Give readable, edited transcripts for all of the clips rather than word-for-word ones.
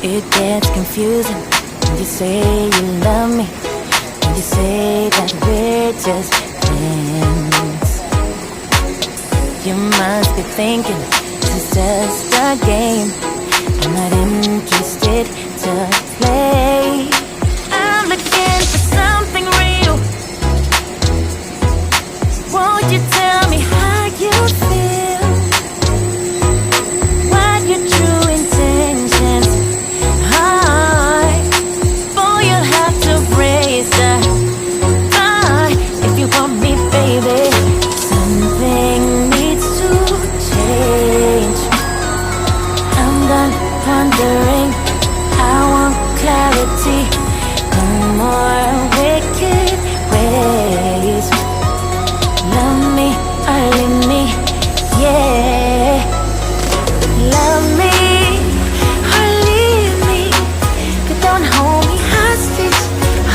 It gets confusing when you say you love me, when you say that we're just friends. You must be thinking this is just a game. I'm not interested to play. I'm looking for something real. Won't you tell me how you feel? What your true intentions are? Boy, you'll have to raise the bar if you want me, baby. Something needs to change. I'm done wondering. I want clarity. No more wicked ways. Love me or leave me, yeah. Love me or leave me, but don't hold me hostage,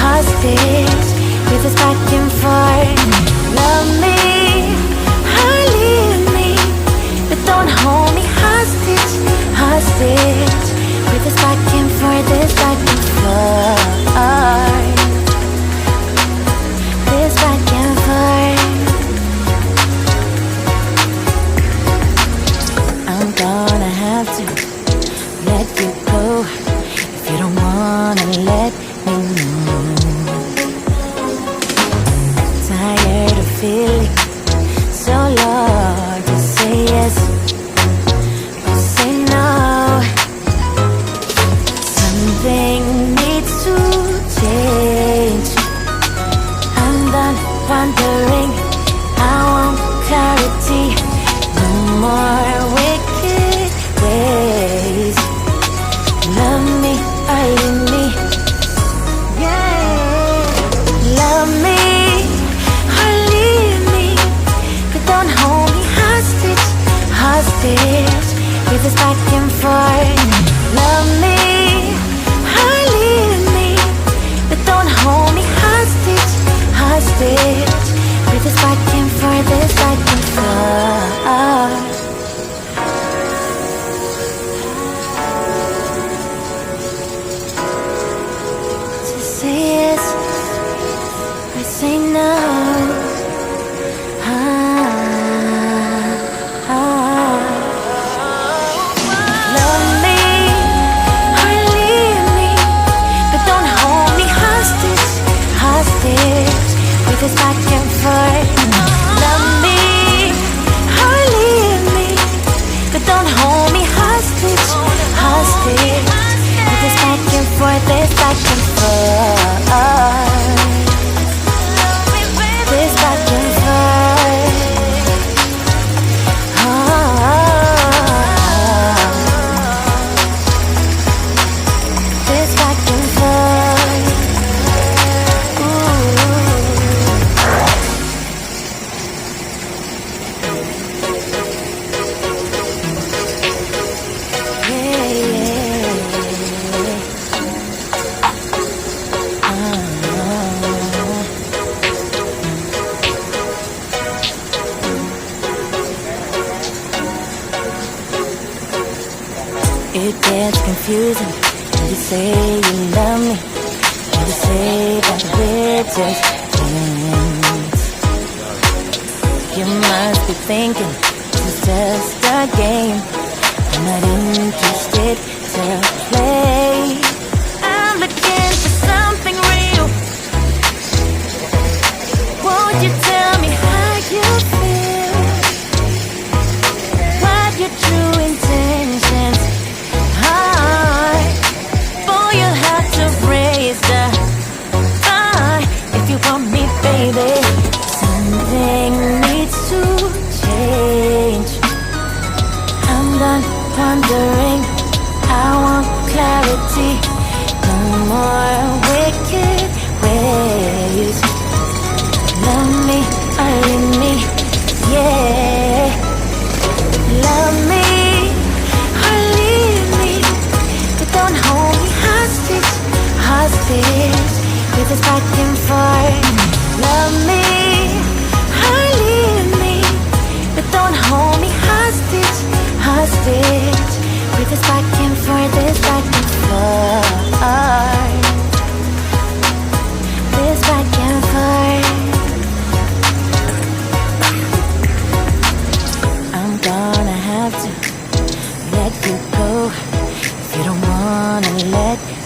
hostage with this back and forth. Love me or leave me, but don't hold me hostage, hostage with this back and forth, this back and forth, this back and forth. I'm gonna have to let you go if you don't wanna let me know. Tired of feeling so low. Just say yes or say no. Something needs to change. I'm done wondering. I want clarity. No more wicked ways. Love me or leave me, yeah. Love me or leave me, but don't hold me hostage, hostage with this back and forth. Love me or leave me, but don't hold me hostage, hostage with this back and forth, this back and forth. Just say yes or say no. Love me or leave me, but don't hold me hostage, hostage with this back and forth. Love me or leave me, but don't hold me hostage, hostage with this back and forth, this back and forth, this back and forth. This back and forth. It gets confusing when you say you love me, when you say that we're just friends. You must be thinking this is just a game. I'm not interested to play. I'm looking for something real. Won't you tell me how you feel? What your true intentions are? Boy, you'll have to raise the bar if you want me, baby. Something needs to change. I'm done wondering. I want clarity. wanna let